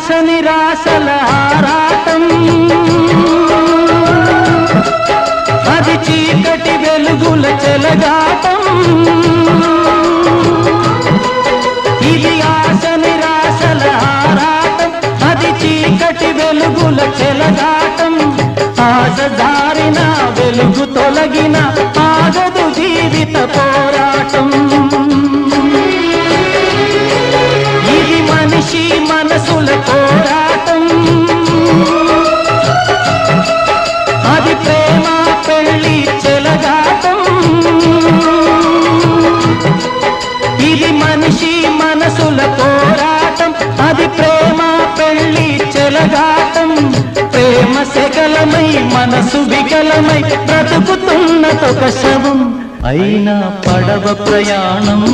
ఆశ నిరాశల ఆరాటం, అది చీకటి వెలుగుల చెలగాటం. ఇది ఆశ నిరాశల ఆరాటం, అది చీకటి వెలుగుల చెలగాటం. ఆశ దారిన వెలుగు తొలగిన ఆగదు జీవిత పోరాటం. ఇది మనిషి మనసుల పోరాటం, అది ప్రేమ పెళ్లి చెలగాటం. ఇది మనిషి మనసుల పోరాటం, అది ప్రేమ పెళ్లి చెలగాటం. ప్రేమ సెగలమై మనసు వికలమై బ్రతుకుతున్నదొక శవం, అయినా పడవ ప్రయాణం.